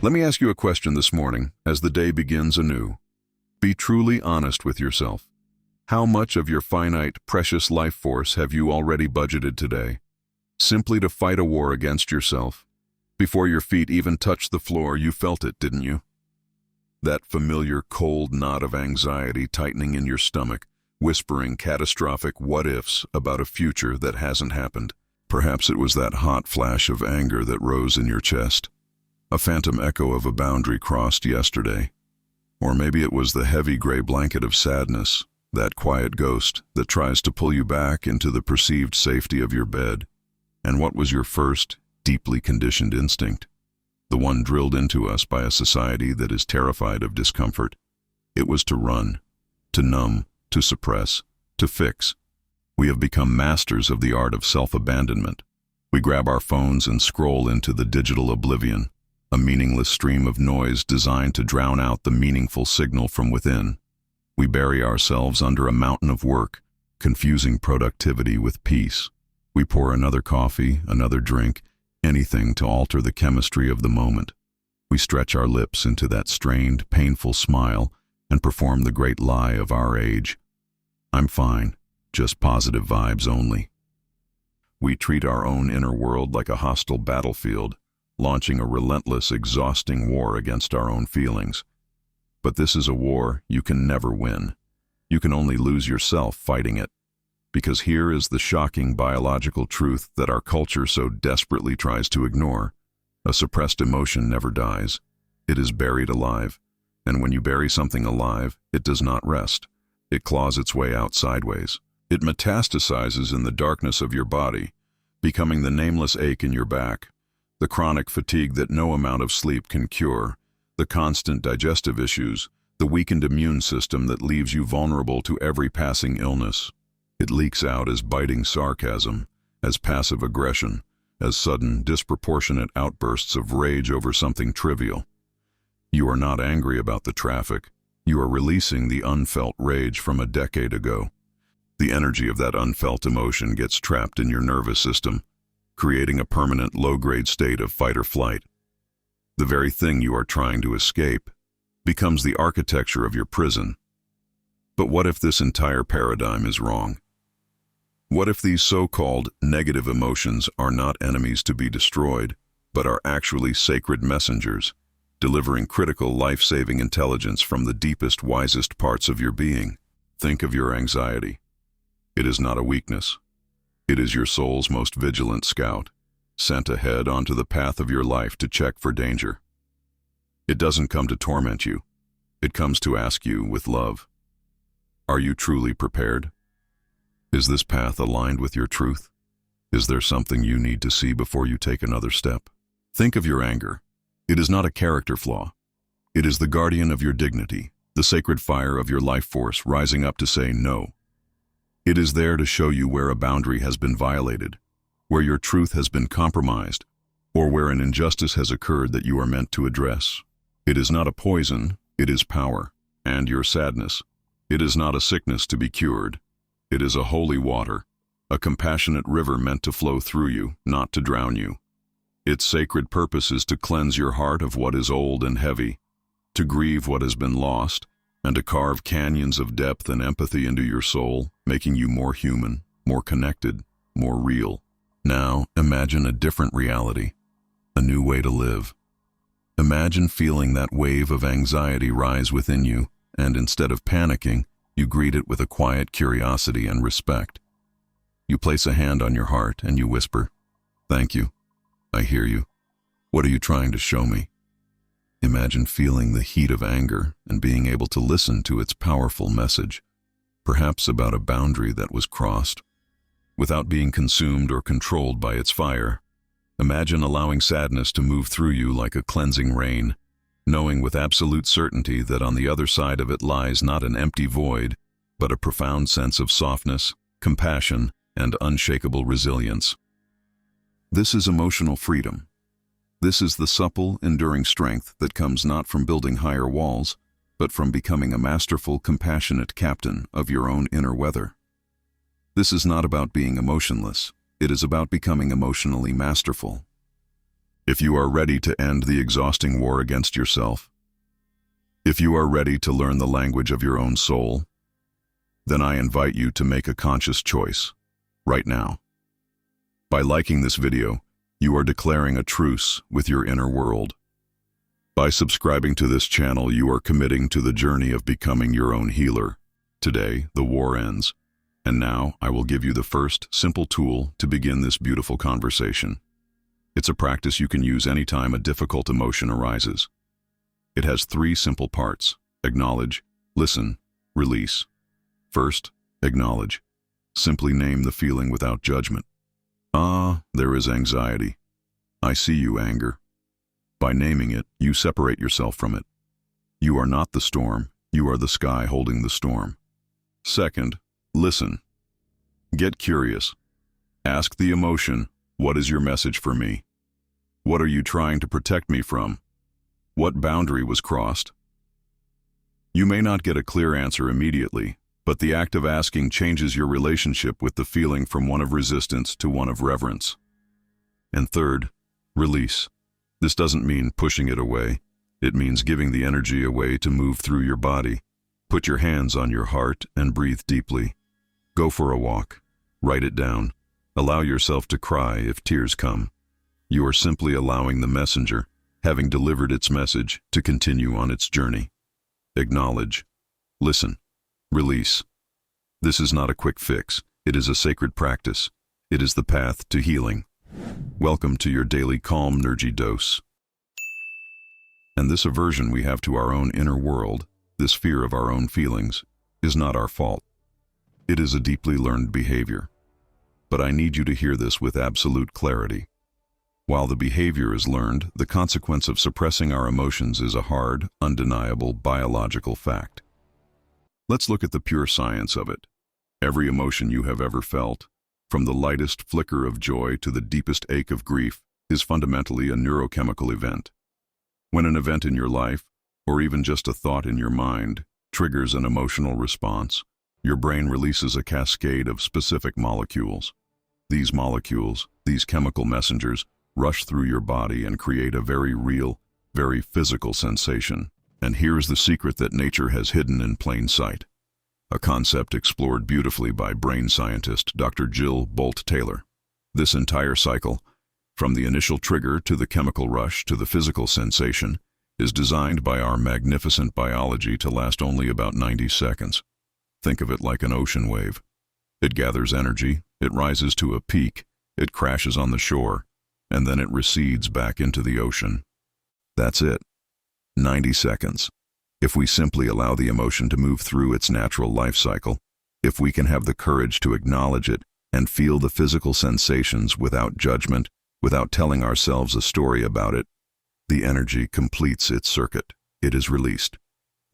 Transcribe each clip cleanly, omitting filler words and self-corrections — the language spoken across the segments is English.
Let me ask you a question this morning as the day begins anew. Be truly honest with yourself. How much of your finite, precious life force have you already budgeted today, simply to fight a war against yourself? Before your feet even touched the floor, you felt it, didn't you? That familiar cold knot of anxiety tightening in your stomach, whispering catastrophic what-ifs about a future that hasn't happened. Perhaps it was that hot flash of anger that rose in your chest, a phantom echo of a boundary crossed yesterday. Or maybe it was the heavy gray blanket of sadness, that quiet ghost that tries to pull you back into the perceived safety of your bed. And what was your first, deeply conditioned instinct? The one drilled into us by a society that is terrified of discomfort. It was to run, to numb, to suppress, to fix. We have become masters of the art of self-abandonment. We grab our phones and scroll into the digital oblivion, a meaningless stream of noise designed to drown out the meaningful signal from within. We bury ourselves under a mountain of work, confusing productivity with peace. We pour another coffee, another drink, anything to alter the chemistry of the moment. We stretch our lips into that strained, painful smile and perform the great lie of our age. I'm fine, just positive vibes only. We treat our own inner world like a hostile battlefield, launching a relentless, exhausting war against our own feelings. But this is a war you can never win. You can only lose yourself fighting it. Because here is the shocking biological truth that our culture so desperately tries to ignore. A suppressed emotion never dies. It is buried alive. And when you bury something alive, it does not rest. It claws its way out sideways. It metastasizes in the darkness of your body, becoming the nameless ache in your back, the chronic fatigue that no amount of sleep can cure, the constant digestive issues, the weakened immune system that leaves you vulnerable to every passing illness. It leaks out as biting sarcasm, as passive aggression, as sudden, disproportionate outbursts of rage over something trivial. You are not angry about the traffic. You are releasing the unfelt rage from a decade ago. The energy of that unfelt emotion gets trapped in your nervous system, creating a permanent low-grade state of fight or flight. The very thing you are trying to escape becomes the architecture of your prison. But what if this entire paradigm is wrong? What if these so-called negative emotions are not enemies to be destroyed, but are actually sacred messengers, delivering critical life-saving intelligence from the deepest, wisest parts of your being? Think of your anxiety. It is not a weakness. It is your soul's most vigilant scout, sent ahead onto the path of your life to check for danger. It doesn't come to torment you. It comes to ask you with love. Are you truly prepared? Is this path aligned with your truth? Is there something you need to see before you take another step? Think of your anger. It is not a character flaw. It is the guardian of your dignity, the sacred fire of your life force rising up to say no. It is there to show you where a boundary has been violated, where your truth has been compromised, or where an injustice has occurred that you are meant to address. It is not a poison, it is power, and your sadness. It is not a sickness to be cured. It is a holy water, a compassionate river meant to flow through you, not to drown you. Its sacred purpose is to cleanse your heart of what is old and heavy, to grieve what has been lost, and to carve canyons of depth and empathy into your soul, making you more human, more connected, more real. Now, imagine a different reality, a new way to live. Imagine feeling that wave of anxiety rise within you, and instead of panicking, you greet it with a quiet curiosity and respect. You place a hand on your heart and you whisper, "Thank you. I hear you. What are you trying to show me?" Imagine feeling the heat of anger and being able to listen to its powerful message, perhaps about a boundary that was crossed. Without being consumed or controlled by its fire, imagine allowing sadness to move through you like a cleansing rain, knowing with absolute certainty that on the other side of it lies not an empty void, but a profound sense of softness, compassion, and unshakable resilience. This is emotional freedom. This is the supple, enduring strength that comes not from building higher walls, but from becoming a masterful, compassionate captain of your own inner weather. This is not about being emotionless. It is about becoming emotionally masterful. If you are ready to end the exhausting war against yourself, if you are ready to learn the language of your own soul, then I invite you to make a conscious choice, right now. By liking this video, you are declaring a truce with your inner world. By subscribing to this channel, you are committing to the journey of becoming your own healer. Today, the war ends. And now, I will give you the first simple tool to begin this beautiful conversation. It's a practice you can use anytime a difficult emotion arises. It has 3 simple parts: acknowledge, listen, release. First, acknowledge. Simply name the feeling without judgment. There is anxiety. I see you, anger. By naming it, you separate yourself from it. You are not the storm, you are the sky holding the storm. Second, listen. Get curious. Ask the emotion, what is your message for me? What are you trying to protect me from? What boundary was crossed? You may not get a clear answer immediately, but the act of asking changes your relationship with the feeling from one of resistance to one of reverence. And third, release. This doesn't mean pushing it away. It means giving the energy away to move through your body. Put your hands on your heart and breathe deeply. Go for a walk. Write it down. Allow yourself to cry if tears come. You are simply allowing the messenger, having delivered its message, to continue on its journey. Acknowledge. Listen. Release. This is not a quick fix. It is a sacred practice. It is the path to healing. Welcome to your daily calm energy dose. And this aversion we have to our own inner world, this fear of our own feelings, is not our fault. It is a deeply learned behavior. But I need you to hear this with absolute clarity. While the behavior is learned, the consequence of suppressing our emotions is a hard, undeniable biological fact. Let's look at the pure science of it. Every emotion you have ever felt, from the lightest flicker of joy to the deepest ache of grief, is fundamentally a neurochemical event. When an event in your life, or even just a thought in your mind, triggers an emotional response, your brain releases a cascade of specific molecules. These molecules, these chemical messengers, rush through your body and create a very real, very physical sensation. And here's the secret that nature has hidden in plain sight. A concept explored beautifully by brain scientist Dr. Bolte Taylor. This entire cycle, from the initial trigger to the chemical rush to the physical sensation, is designed by our magnificent biology to last only about 90 seconds. Think of it like an ocean wave. It gathers energy, it rises to a peak, it crashes on the shore, and then it recedes back into the ocean. That's it. 90 seconds. If we simply allow the emotion to move through its natural life cycle, if we can have the courage to acknowledge it and feel the physical sensations without judgment, without telling ourselves a story about it, the energy completes its circuit. It is released.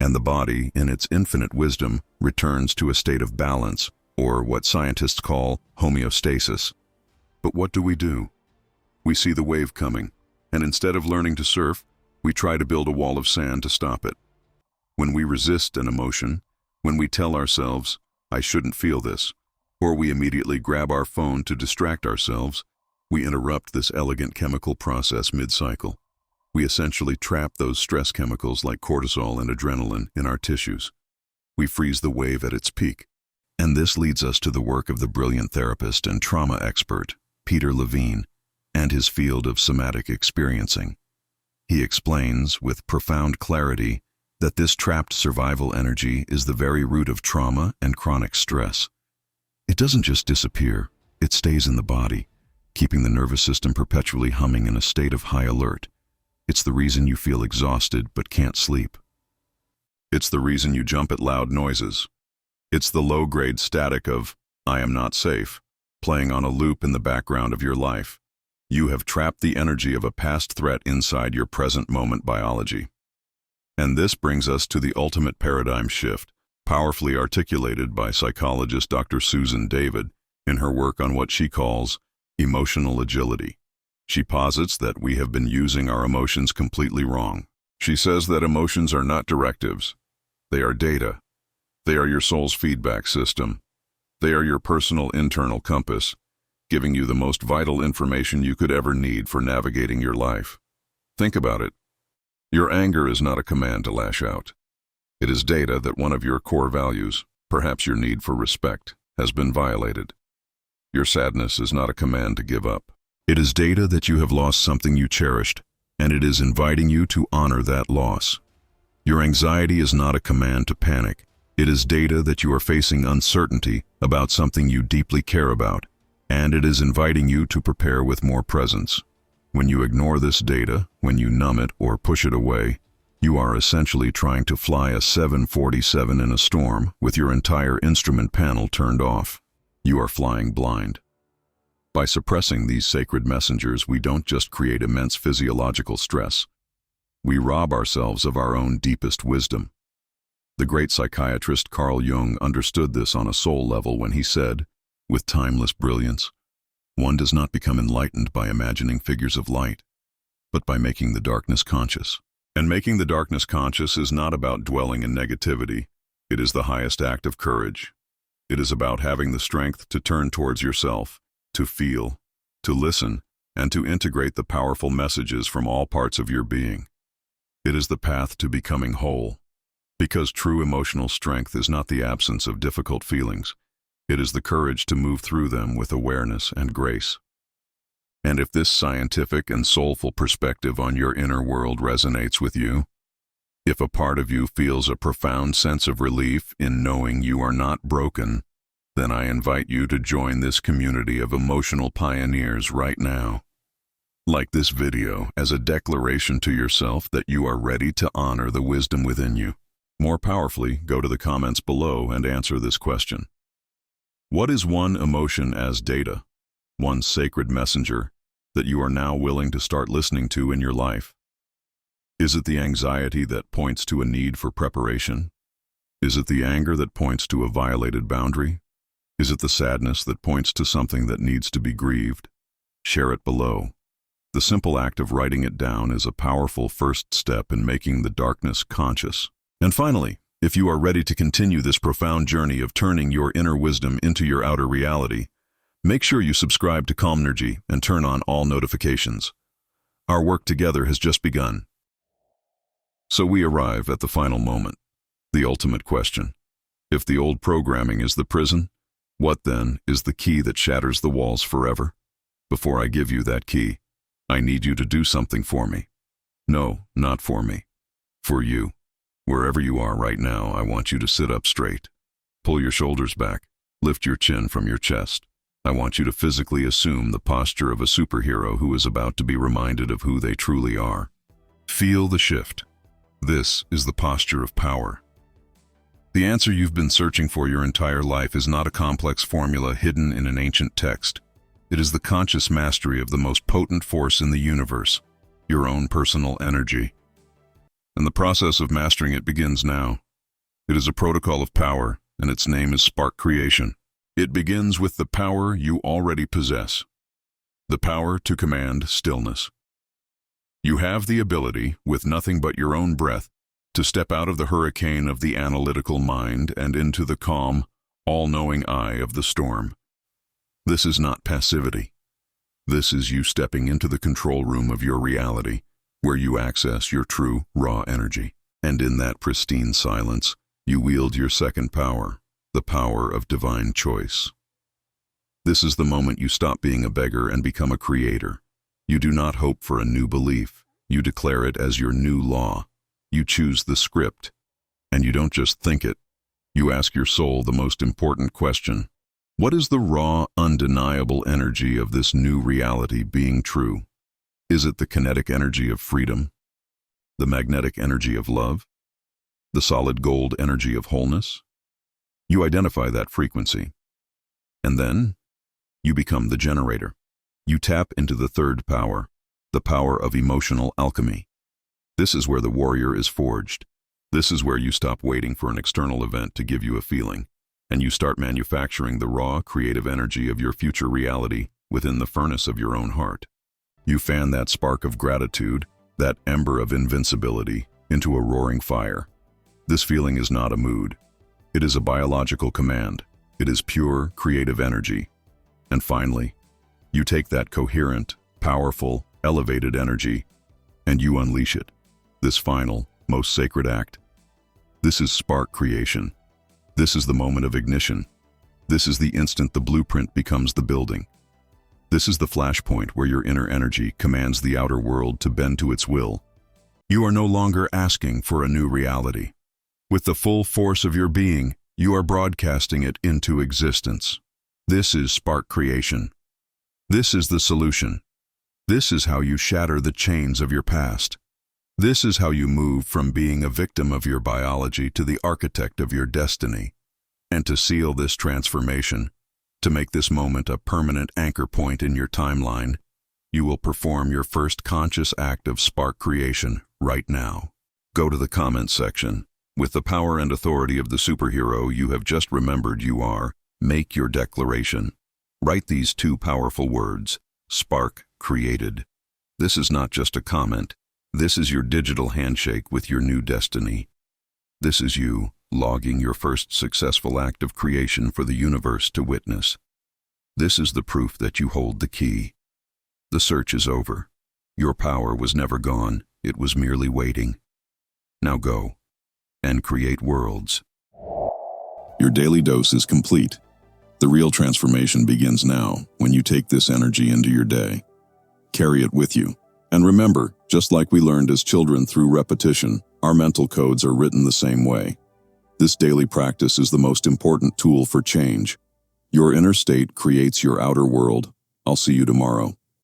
And the body, in its infinite wisdom, returns to a state of balance, or what scientists call homeostasis. But what do? We see the wave coming, and instead of learning to surf, we try to build a wall of sand to stop it. When we resist an emotion, when we tell ourselves, I shouldn't feel this, or we immediately grab our phone to distract ourselves, we interrupt this elegant chemical process mid-cycle. We essentially trap those stress chemicals like cortisol and adrenaline in our tissues. We freeze the wave at its peak. And this leads us to the work of the brilliant therapist and trauma expert, Peter Levine, and his field of somatic experiencing. He explains, with profound clarity, that this trapped survival energy is the very root of trauma and chronic stress. It doesn't just disappear, it stays in the body, keeping the nervous system perpetually humming in a state of high alert. It's the reason you feel exhausted but can't sleep. It's the reason you jump at loud noises. It's the low-grade static of, I am not safe, playing on a loop in the background of your life. You have trapped the energy of a past threat inside your present moment biology. And this brings us to the ultimate paradigm shift, powerfully articulated by psychologist Dr. Susan David in her work on what she calls emotional agility. She posits that we have been using our emotions completely wrong. She says that emotions are not directives. They are data. They are your soul's feedback system. They are your personal internal compass, giving you the most vital information you could ever need for navigating your life. Think about it. Your anger is not a command to lash out. It is data that one of your core values, perhaps your need for respect, has been violated. Your sadness is not a command to give up. It is data that you have lost something you cherished, and it is inviting you to honor that loss. Your anxiety is not a command to panic. It is data that you are facing uncertainty about something you deeply care about, and it is inviting you to prepare with more presence. When you ignore this data, when you numb it or push it away, you are essentially trying to fly a 747 in a storm with your entire instrument panel turned off. You are flying blind. By suppressing these sacred messengers, we don't just create immense physiological stress. We rob ourselves of our own deepest wisdom. The great psychiatrist Carl Jung understood this on a soul level when he said, with timeless brilliance, one does not become enlightened by imagining figures of light, but by making the darkness conscious. And making the darkness conscious is not about dwelling in negativity. It is the highest act of courage. It is about having the strength to turn towards yourself, to feel, to listen, and to integrate the powerful messages from all parts of your being. It is the path to becoming whole. Because true emotional strength is not the absence of difficult feelings. It is the courage to move through them with awareness and grace. And if this scientific and soulful perspective on your inner world resonates with you, if a part of you feels a profound sense of relief in knowing you are not broken, then I invite you to join this community of emotional pioneers right now. Like this video as a declaration to yourself that you are ready to honor the wisdom within you. More powerfully, go to the comments below and answer this question. What is one emotion as data, one sacred messenger, that you are now willing to start listening to in your life? Is it the anxiety that points to a need for preparation? Is it the anger that points to a violated boundary? Is it the sadness that points to something that needs to be grieved? Share it below. The simple act of writing it down is a powerful first step in making the darkness conscious. And finally, if you are ready to continue this profound journey of turning your inner wisdom into your outer reality, make sure you subscribe to Calmnergy and turn on all notifications. Our work together has just begun. So we arrive at the final moment, the ultimate question. If the old programming is the prison, what then is the key that shatters the walls forever? Before I give you that key, I need you to do something for me. No, not for me. For you. Wherever you are right now, I want you to sit up straight. Pull your shoulders back. Lift your chin from your chest. I want you to physically assume the posture of a superhero who is about to be reminded of who they truly are. Feel the shift. This is the posture of power. The answer you've been searching for your entire life is not a complex formula hidden in an ancient text. It is the conscious mastery of the most potent force in the universe, your own personal energy. And the process of mastering it begins now. It is a protocol of power, and its name is spark creation. It begins with the power you already possess, the power to command stillness. You have the ability, with nothing but your own breath, to step out of the hurricane of the analytical mind and into the calm, all-knowing eye of the storm. This is not passivity. This is you stepping into the control room of your reality, where you access your true, raw energy. And in that pristine silence, you wield your second power, the power of divine choice. This is the moment you stop being a beggar and become a creator. You do not hope for a new belief. You declare it as your new law. You choose the script. And you don't just think it. You ask your soul the most important question. What is the raw, undeniable energy of this new reality being true? Is it the kinetic energy of freedom? The magnetic energy of love? The solid gold energy of wholeness? You identify that frequency. And then, you become the generator. You tap into the third power, the power of emotional alchemy. This is where the warrior is forged. This is where you stop waiting for an external event to give you a feeling, and you start manufacturing the raw, creative energy of your future reality within the furnace of your own heart. You fan that spark of gratitude, that ember of invincibility, into a roaring fire. This feeling is not a mood. It is a biological command. It is pure, creative energy. And finally, You take that coherent, powerful, elevated energy, and you unleash it. This final, most sacred act. This is spark creation. This is the moment of ignition. This is the instant the blueprint becomes the building. This is the flashpoint where your inner energy commands the outer world to bend to its will. You are no longer asking for a new reality. With the full force of your being, you are broadcasting it into existence. This is spark creation. This is the solution. This is how you shatter the chains of your past. This is how you move from being a victim of your biology to the architect of your destiny. And to seal this transformation, to make this moment a permanent anchor point in your timeline, you will perform your first conscious act of spark creation right now. Go to the comments section. With the power and authority of the superhero you have just remembered you are, make your declaration. Write these two powerful words, spark created. This is not just a comment. This is your digital handshake with your new destiny. This is you logging your first successful act of creation for the universe to witness. This is the proof that you hold the key. The search is over. Your power was never gone. It was merely waiting. Now go and create worlds. Your daily dose is complete. The real transformation begins now when you take this energy into your day. Carry it with you. And remember, just like we learned as children through repetition, our mental codes are written the same way. This daily practice is the most important tool for change. Your inner state creates your outer world. I'll see you tomorrow.